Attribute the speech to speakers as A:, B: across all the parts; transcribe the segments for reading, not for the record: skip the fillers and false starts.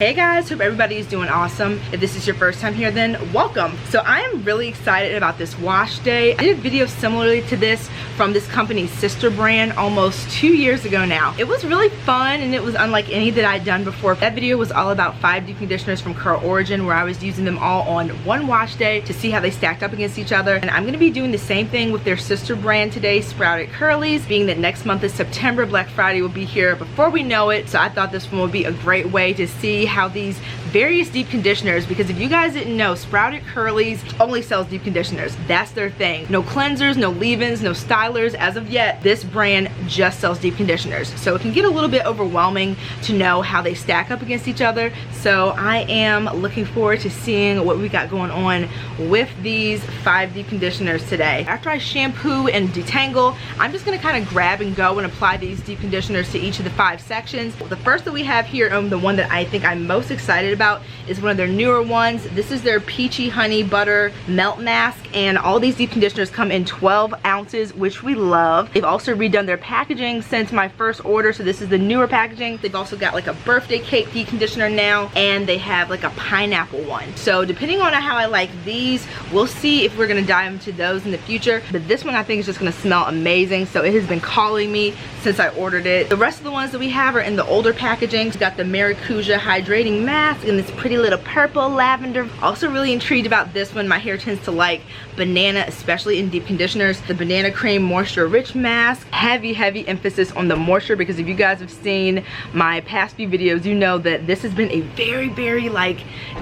A: Hey guys, hope everybody is doing awesome. If this is your first time here, then welcome. So I am really excited about this wash day. I did a video similarly to this from this company's sister brand almost 2 years ago now. It was really fun and it was unlike any that I'd done before. That video was all about 5 deep conditioners from Curl Origin, where I was using them all on one wash day to see how they stacked up against each other. And I'm gonna be doing the same thing with their sister brand today, Sprouted Curlies, being that next month is September. Black Friday will be here before we know it. So I thought this one would be a great way to see how these various deep conditioners, because if you guys didn't know, Sprouted Curlies only sells deep conditioners. That's their thing. No cleansers, no leave-ins, no stylers. As of yet, this brand just sells deep conditioners. So it can get a little bit overwhelming to know how they stack up against each other. So I am looking forward to seeing what we got going on with these 5 deep conditioners today. After I shampoo and detangle, I'm just gonna kind of grab and go and apply these deep conditioners to each of the 5 sections. The first that we have here, the one that I think I'm most excited about, is one of their newer ones. This is their Peachy Honey Butter Melt Mask, and all these deep conditioners come in 12 ounces, which we love. They've also redone their packaging since my first order, so this is the newer packaging. They've also got like a birthday cake deep conditioner now, and they have like a pineapple one. So depending on how I like these, we'll see if we're gonna dive into those in the future. But this one I think is just gonna smell amazing, so it has been calling me since I ordered it. The rest of the ones that we have are in the older packaging. We've got the Maracuja Hydrating Mask in this pretty little purple lavender. Also really intrigued about this one. My hair tends to like banana, especially in deep conditioners. The Banana Cream Moisture Rich Mask. Heavy emphasis on the moisture, because if you guys have seen my past few videos, you know that this has been a very like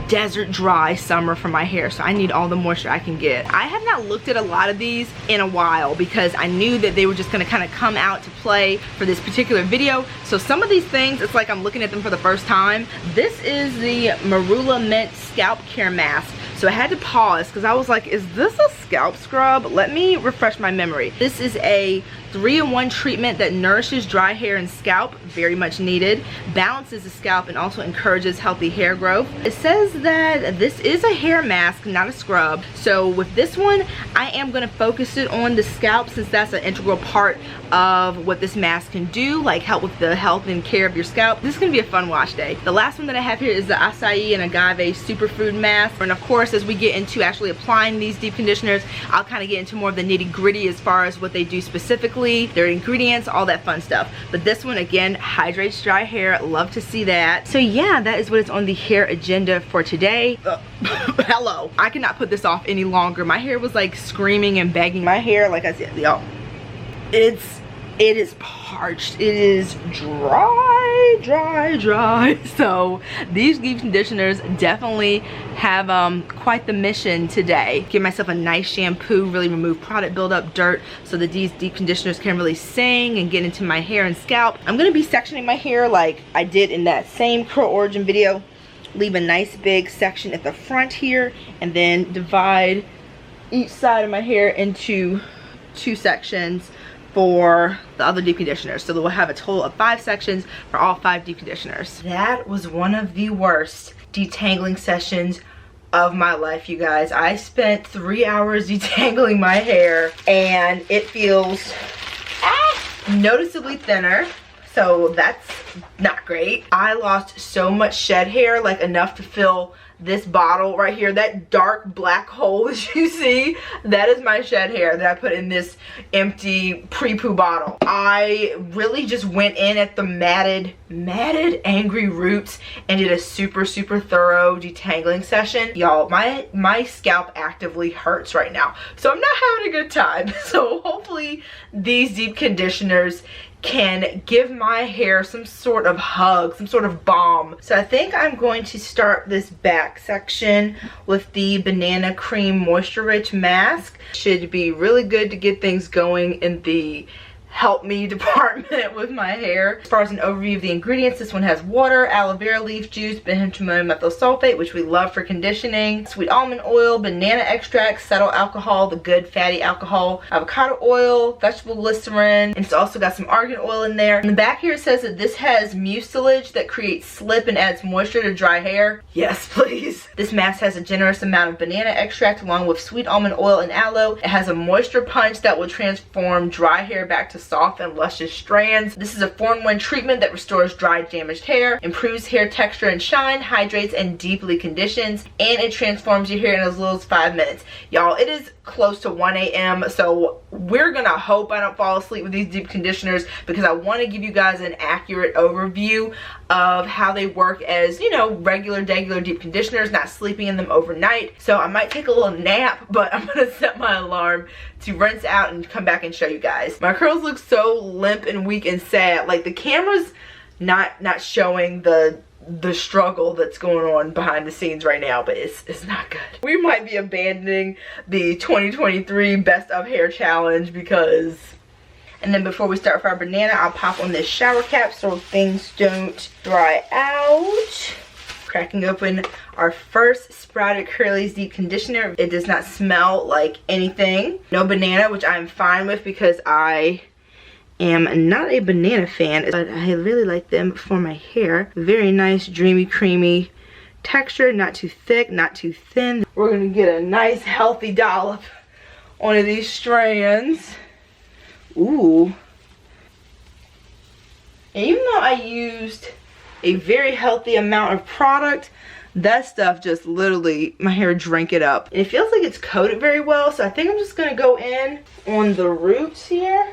A: desert dry summer for my hair, so I need all the moisture I can get. I have not looked at a lot of these in a while because I knew that they were just gonna kind of come out to play for this particular video. So some of these things, it's like I'm looking at them for the first time. This is the Marula Mint Scalp Care Mask. So I had to pause because I was like, is this a scalp scrub? Let me refresh my memory. This is a 3-in-1 treatment that nourishes dry hair and scalp, very much needed, balances the scalp, and also encourages healthy hair growth. It says that this is a hair mask, not a scrub. So with this one, I am gonna focus it on the scalp, since that's an integral part of what this mask can do, like help with the health and care of your scalp. This is gonna be a fun wash day. The last one that I have here is the Acai and Agave Superfood Mask. And of course, as we get into actually applying these deep conditioners, I'll kind of get into more of the nitty gritty as far as what they do specifically, their ingredients, all that fun stuff. But this one, again, hydrates dry hair. Love to see that. So yeah, that is what is on the hair agenda for today. Hello. I cannot put this off any longer. My hair was like screaming and begging. My hair, like I said, y'all, it is parched. It is dry. So these deep conditioners definitely have quite the mission today. Give myself a nice shampoo, really remove product buildup, dirt, so that these deep conditioners can really sing and get into my hair and scalp. I'm gonna be sectioning my hair like I did in that same Curl Origin video. Leave a nice big section at the front here, and then divide each side of my hair into 2 sections for the other deep conditioners. So we'll have a total of 5 sections for all 5 deep conditioners. That was one of the worst detangling sessions of my life, you guys. I spent 3 hours detangling my hair, and it feels noticeably thinner. So that's not great. I lost so much shed hair, like enough to fill this bottle right here. That dark black hole that you see, that is my shed hair that I put in this empty pre-poo bottle. I really just went in at the matted angry roots and did a super thorough detangling session. Y'all, my scalp actively hurts right now, so I'm not having a good time. So hopefully these deep conditioners can give my hair some sort of hug, some sort of balm. So I think I'm going to start this back section with the Banana Cream Moisture Rich Mask. Should be really good to get things going in the help me department with my hair. As far as an overview of the ingredients, this one has water, aloe vera leaf juice, benzoyl methyl sulfate, which we love for conditioning, sweet almond oil, banana extract, cetyl alcohol, the good fatty alcohol, avocado oil, vegetable glycerin, and it's also got some argan oil in there. In the back here it says that this has mucilage that creates slip and adds moisture to dry hair. Yes, please. This mask has a generous amount of banana extract along with sweet almond oil and aloe. It has a moisture punch that will transform dry hair back to soft and luscious strands. This is a 4-in-1 treatment that restores dry, damaged hair, improves hair texture and shine, hydrates and deeply conditions, and it transforms your hair in as little as 5 minutes. Y'all, it is close to 1 a.m. so we're gonna hope I don't fall asleep with these deep conditioners, because I want to give you guys an accurate overview of how they work as, you know, regular deep conditioners, not sleeping in them overnight. So I might take a little nap, but I'm gonna set my alarm to rinse out and come back and show you guys. My curls look so limp and weak and sad. Like, the camera's not showing the struggle that's going on behind the scenes right now, but it's not good. We might be abandoning the 2023 best of hair challenge because... And then before we start with our banana, I'll pop on this shower cap so things don't dry out. Cracking open our first Sprouted Curlies deep conditioner. It does not smell like anything. No banana, which I'm fine with because I am not a banana fan, but I really like them for my hair. Very nice, dreamy, creamy texture. Not too thick, not too thin. We're gonna get a nice, healthy dollop on these strands. Ooh. And even though I used a very healthy amount of product, that stuff just literally, my hair drank it up. And it feels like it's coated very well, so I think I'm just gonna go in on the roots here.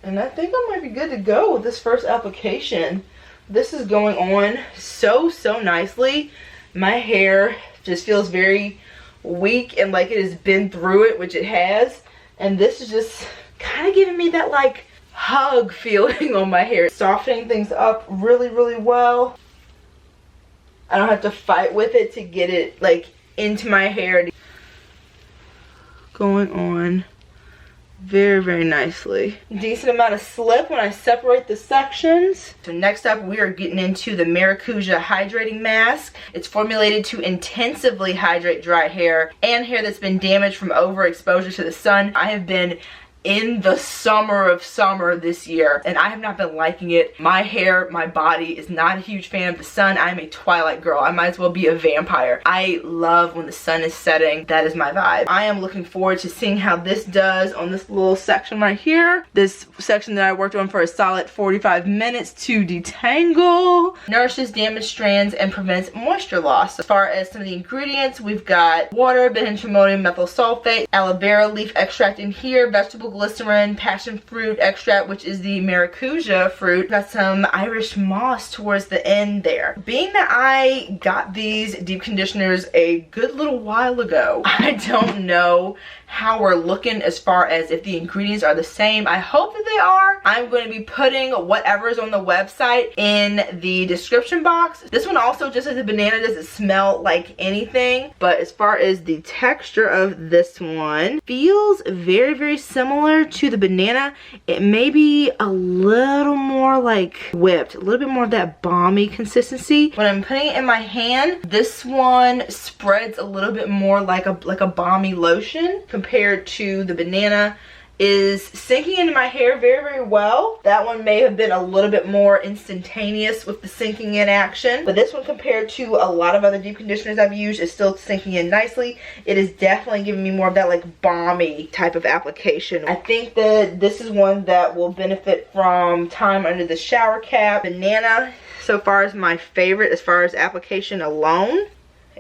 A: And I think I might be good to go with this first application. This is going on so nicely. My hair just feels very weak and like it has been through it, which it has. And this is just kind of giving me that like hug feeling on my hair. Softening things up really well. I don't have to fight with it to get it like into my hair. Going on very nicely. Decent amount of slip when I separate the sections. So next up, we are getting into the Maracuja Hydrating Mask. It's formulated to intensively hydrate dry hair and hair that's been damaged from overexposure to the sun. I have been in the summer of summer this year and I have not been liking it. My hair, my body is not a huge fan of the sun. I'm a twilight girl. I might as well be a vampire. I love when the sun is setting. That is my vibe. I am looking forward to seeing how this does on this little section right here. This section that I worked on for a solid 45 minutes to detangle. Nourishes damaged strands and prevents moisture loss. As far as some of the ingredients, we've got water, benzoyl methyl sulfate, aloe vera leaf extract in here, vegetable glycerin, passion fruit extract, which is the maracuja fruit. Got some Irish moss towards the end there. Being that I got these deep conditioners a good little while ago, I don't know how we're looking as far as if the ingredients are the same. I hope that they are. I'm going to be putting whatever's on the website in the description box. This one also, just as a banana, doesn't smell like anything, but as far as the texture of this one, feels very similar to the banana. It may be a little more like whipped, a little bit more of that balmy consistency. When I'm putting it in my hand, this one spreads a little bit more like a balmy lotion compared to the banana. Is sinking into my hair very well. That one may have been a little bit more instantaneous with the sinking in action, but this one, compared to a lot of other deep conditioners I've used, is still sinking in nicely. It is definitely giving me more of that like balmy type of application. I think that this is one that will benefit from time under the shower cap. Banana so far is my favorite as far as application alone.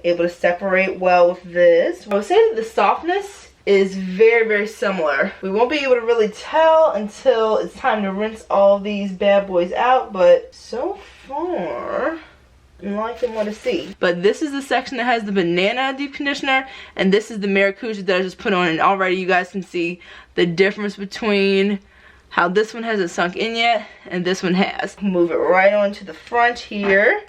A: Able to separate well with this. I would say that the softness is very similar. We won't be able to really tell until it's time to rinse all these bad boys out, but so far I'm liking what I see. But this is the section that has the banana deep conditioner, and this is the maracuja that I just put on, and already you guys can see the difference between how this one hasn't sunk in yet and this one has. Move it right on to the front here.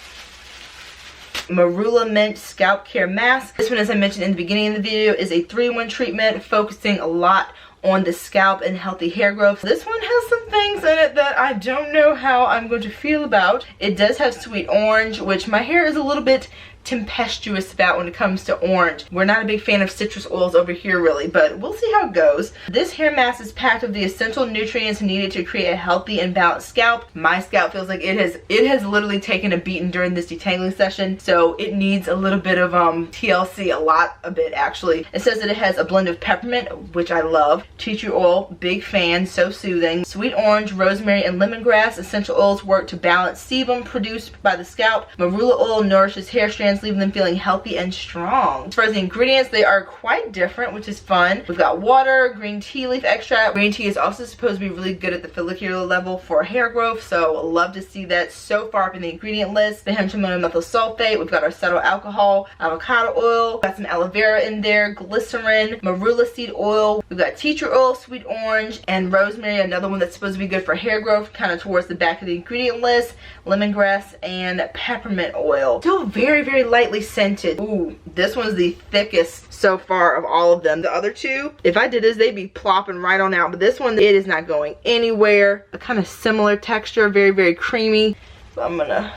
A: Marula Mint Scalp Care Mask. This one, as I mentioned in the beginning of the video, is a 3-in-1 treatment focusing a lot on the scalp and healthy hair growth. This one has some things in it that I don't know how I'm going to feel about. It does have sweet orange, which my hair is a little bit tempestuous about when it comes to orange. We're not a big fan of citrus oils over here really, but we'll see how it goes. This hair mask is packed with the essential nutrients needed to create a healthy and balanced scalp. My scalp feels like it has literally taken a beating during this detangling session, so it needs a little bit of TLC, a bit actually. It says that it has a blend of peppermint, which I love, tea tree oil, big fan, so soothing, sweet orange, rosemary, and lemongrass. Essential oils work to balance sebum produced by the scalp. Marula oil nourishes hair strands, leaving them feeling healthy and strong. As far as the ingredients, they are quite different, which is fun. We've got water, green tea leaf extract. Green tea is also supposed to be really good at the follicular level for hair growth, so love to see that so far up in the ingredient list. Benzene methyl sulfate. We've got our cetyl alcohol, avocado oil, got some aloe vera in there, glycerin, marula seed oil. We've got tea tree oil, sweet orange, and rosemary, another one that's supposed to be good for hair growth, kind of towards the back of the ingredient list. Lemongrass and peppermint oil. Still very, very lightly scented. Ooh, this one's the thickest so far of all of them. The other two, if I did this, they'd be plopping right on out, but this one, it is not going anywhere. A kind of similar texture, very, very creamy. So I'm gonna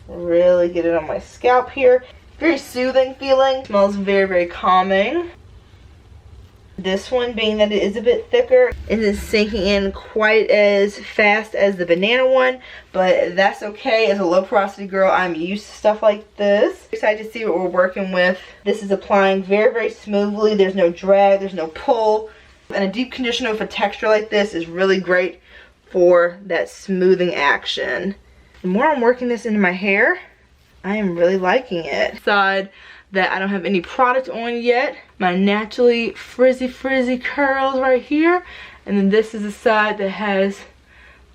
A: really get it on my scalp here. Very soothing feeling. Smells very, very calming. This one, being that it is a bit thicker, isn't sinking in quite as fast as the banana one, but that's okay. As a low porosity girl, I'm used to stuff like this. Excited to see what we're working with. This is applying very, very smoothly. There's no drag, there's no pull. And a deep conditioner with a texture like this is really great for that smoothing action. The more I'm working this into my hair, I am really liking it. Side that I don't have any product on yet. My naturally frizzy curls right here. And then this is the side that has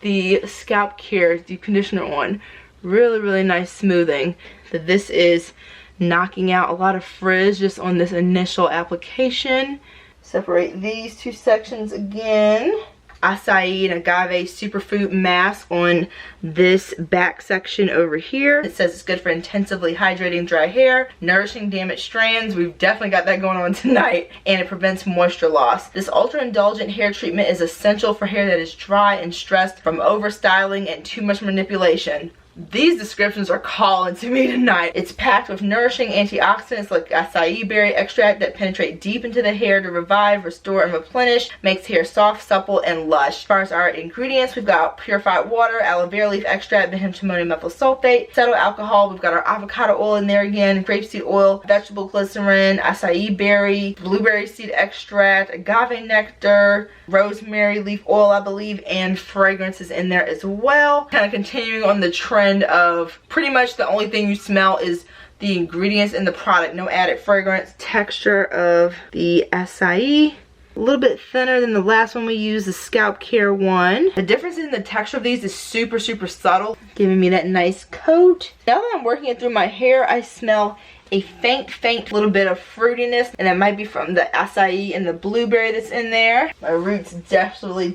A: the scalp care deep conditioner on. Really, really nice smoothing. So this is knocking out a lot of frizz just on this initial application. Separate these two sections again. Acai and agave superfood mask on this back section over here. It says it's good for intensively hydrating dry hair, nourishing damaged strands. We've definitely got that going on tonight. And it prevents moisture loss. This ultra indulgent hair treatment is essential for hair that is dry and stressed from over styling and too much manipulation. These descriptions are calling to me tonight. It's packed with nourishing antioxidants like acai berry extract that penetrate deep into the hair to revive, restore, and replenish. Makes hair soft, supple, and lush. As far as our ingredients, we've got purified water, aloe vera leaf extract, benzene methyl sulfate, cetyl alcohol. We've got our avocado oil in there again, grapeseed oil, vegetable glycerin, acai berry, blueberry seed extract, agave nectar, rosemary leaf oil, I believe, and fragrances in there as well. Kind of continuing on the trend of pretty much the only thing you smell is the ingredients in the product, no added fragrance. Texture of the acai, a little bit thinner than the last one we used, the scalp care one. The difference in the texture of these is super, super subtle, giving me that nice coat. Now that I'm working it through my hair, I smell a faint little bit of fruitiness, and that might be from the acai and the blueberry that's in there. My roots desperately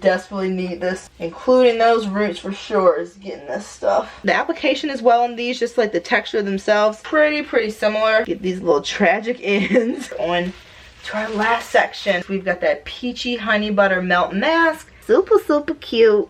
A: need this, including those roots for sure is getting this stuff. The application as well on these, just like the texture themselves, pretty similar. Get these little tragic ends on to our last section. We've got that peachy honey butter melt mask. Super cute.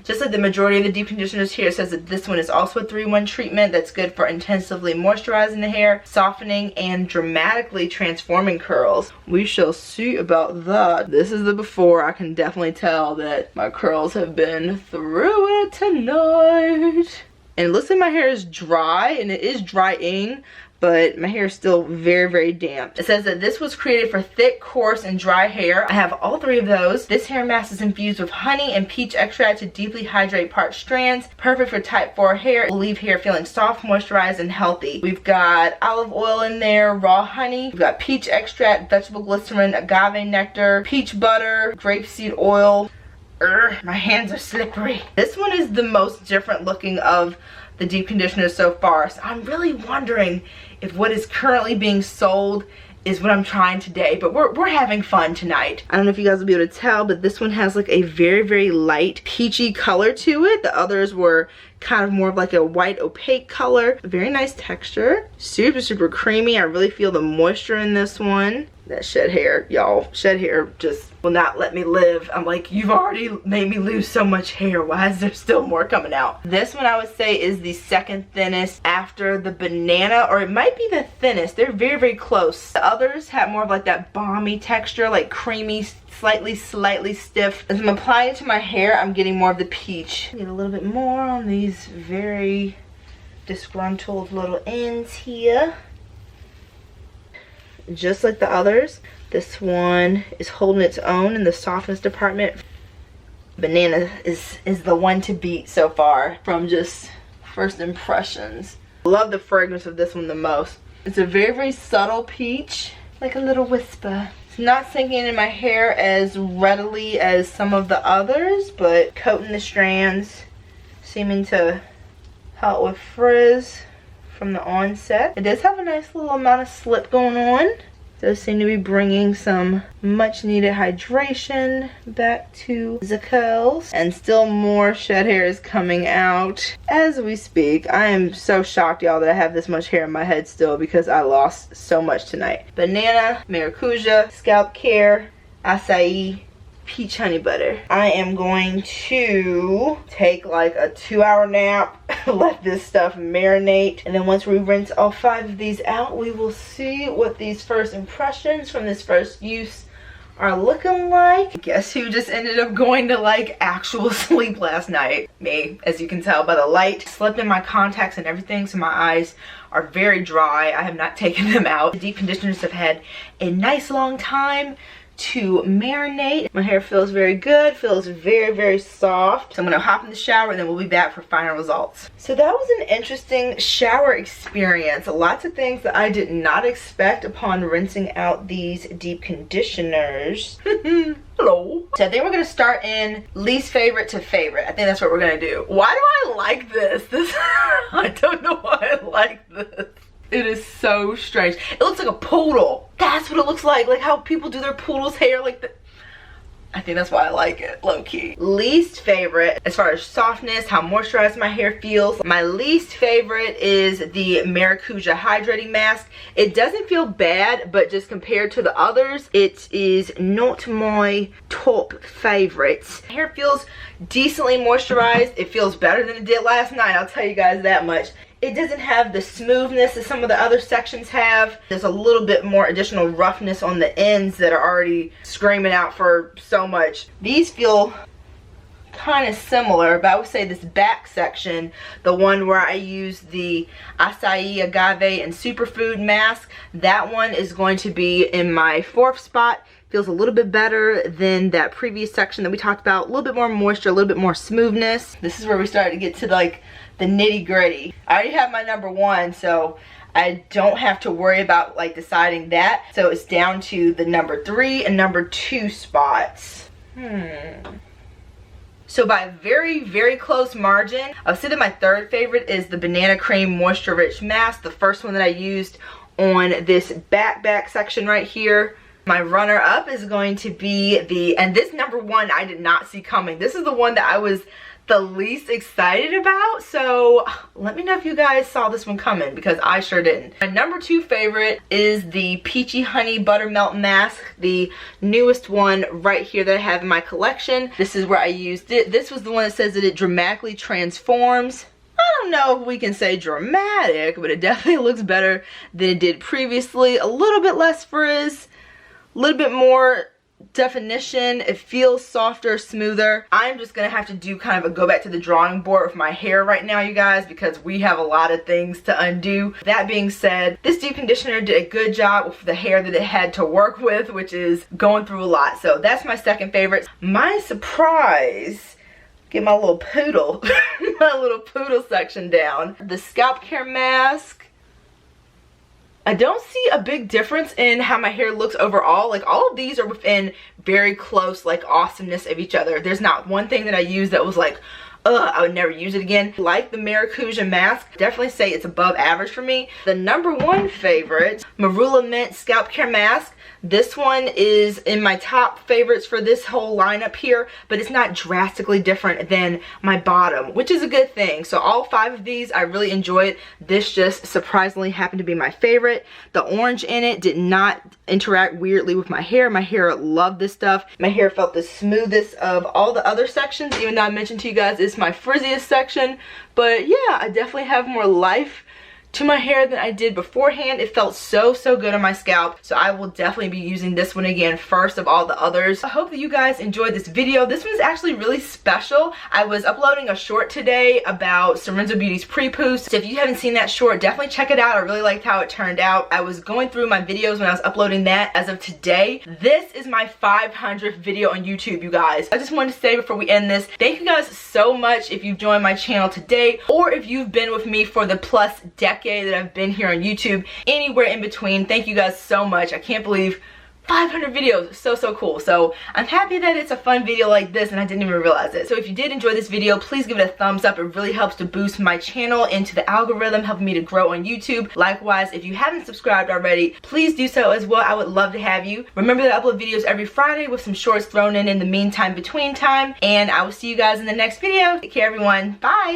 A: Just like the majority of the deep conditioners here, it says that this one is also a 3-in-1 treatment that's good for intensively moisturizing the hair, softening, and dramatically transforming curls. We shall see about that. This is the before. I can definitely tell that my curls have been through it tonight. And it looks like my hair is dry, and it is drying, but my hair is still very damp. It says that this was created for thick, coarse, and dry hair. I have all 3 of those. This hair mask is infused with honey and peach extract to deeply hydrate parched strands. Perfect for type 4 hair. It will leave hair feeling soft, moisturized, and healthy. We've got olive oil in there, raw honey. We've got peach extract, vegetable glycerin, agave nectar, peach butter, grapeseed oil. My hands are slippery. This one is the most different looking of the deep conditioners so far. So I'm really wondering if what is currently being sold is what I'm trying today, but we're having fun tonight. I don't know if you guys will be able to tell, but this one has like a very light peachy color to it. The others were kind of more of like a white opaque color. Very nice texture, super creamy. I really feel the moisture in this one. That shed hair, y'all, shed hair just will not let me live. I'm like, you've already made me lose so much hair. Why is there still more coming out? This one I would say is the second thinnest after the banana, or it might be the thinnest. They're very, very close. The others have more of like that balmy texture, like creamy, slightly stiff. As I'm applying it to my hair, I'm getting more of the peach. Get a little bit more on these very disgruntled little ends here. Just like the others, this one is holding its own in the softness department. Banana is the one to beat so far from just first impressions. Love the fragrance of this one the most. It's a very, very subtle peach, like a little whisper. It's not sinking in my hair as readily as some of the others, but coating the strands, seeming to help with frizz from the onset. It does have a nice little amount of slip going on. It does seem to be bringing some much needed hydration back to the curls, and still more shed hair is coming out as we speak. I am so shocked, y'all, that I have this much hair in my head still because I lost so much tonight. Banana, maracuja, scalp care, acai, peach honey butter. I am going to take like a 2-hour nap, let this stuff marinate, and then once we rinse all 5 of these out, we will see what these first impressions from this first use are looking like. Guess who just ended up going to like actual sleep last night? Me, as you can tell by the light. Slept in my contacts and everything, so my eyes are very dry. I have not taken them out. The deep conditioners have had a nice long time to marinate. My hair feels very good, feels very, very soft. So I'm gonna hop in the shower and then we'll be back for final results. So that was an interesting shower experience. Lots of things that I did not expect upon rinsing out these deep conditioners. Hello. So I think we're gonna start in least favorite to favorite. I think that's what we're gonna do. Why do I like this? I don't know why I like this. It is so strange. It looks like a poodle. That's what it looks like how people do their poodle's hair like that. I think that's why I like it, low-key. Least favorite, as far as softness, how moisturized my hair feels, my least favorite is the Maracuja Hydrating Mask. It doesn't feel bad, but just compared to the others, it is not my top favorites. Hair feels decently moisturized. It feels better than it did last night, I'll tell you guys that much. It doesn't have the smoothness that some of the other sections have. There's a little bit more additional roughness on the ends that are already screaming out for so much. These feel kind of similar, but I would say this back section, the one where I use the acai, agave, and superfood mask, that one is going to be in my 4th spot. Feels a little bit better than that previous section that we talked about. A little bit more moisture, a little bit more smoothness. This is where we start to get to like the nitty gritty. I already have my number 1, so I don't have to worry about like deciding that. So it's down to the number 3 and number 2 spots. So by a very, very close margin, I would say that my 3rd favorite is the Banana Cream Moisture Rich Mask, the first one that I used on this back section right here. My runner up is going to be and this number 1 I did not see coming. This is the one that I was the least excited about, so let me know if you guys saw this one coming, because I sure didn't. My number 2 favorite is the Peachy Honey Buttermelt Mask, the newest one right here that I have in my collection. This is where I used it. This was the one that says that it dramatically transforms. I don't know if we can say dramatic, but it definitely looks better than it did previously. A little bit less frizz, a little bit more definition. It feels softer, smoother. I'm just gonna have to do kind of a go back to the drawing board with my hair right now, you guys, because we have a lot of things to undo. That being said, this deep conditioner did a good job with the hair that it had to work with, which is going through a lot. So that's my 2nd favorite. My surprise, get my little poodle my little poodle section down. The scalp care mask, I don't see a big difference in how my hair looks overall. Like, all of these are within very close, like, awesomeness of each other. There's not one thing that I use that was like, ugh, I would never use it again. Like the Maracuja mask, definitely say it's above average for me. The number 1 favorite, Marula Mint Scalp Care Mask. This one is in my top favorites for this whole lineup here, but it's not drastically different than my bottom, which is a good thing. So all 5 of these I really enjoyed. This just surprisingly happened to be my favorite. The orange in it did not interact weirdly with my hair. My hair loved this stuff. My hair felt the smoothest of all the other sections, even though I mentioned to you guys it's my frizziest section. But yeah, I definitely have more life to my hair than I did beforehand. It felt so good on my scalp, so I will definitely be using this one again first of all the others. I hope that you guys enjoyed this video. This one's actually really special. I was uploading a short today about Sorenzo Beauty's pre-poo, so if you haven't seen that short, definitely check it out. I really liked how it turned out. I was going through my videos when I was uploading that. As of today, this is my 500th video on YouTube, you guys. I just wanted to say before we end this, thank you guys so much if you've joined my channel today, or if you've been with me for the plus decade that I've been here on YouTube, anywhere in between. Thank you guys so much. I can't believe 500 videos. So cool. So I'm happy that it's a fun video like this and I didn't even realize it. So if you did enjoy this video, please give it a thumbs up. It really helps to boost my channel into the algorithm, helping me to grow on YouTube. Likewise, if you haven't subscribed already, please do so as well. I would love to have you. Remember that I upload videos every Friday with some shorts thrown in the meantime, between time, and I will see you guys in the next video. Take care, everyone. Bye.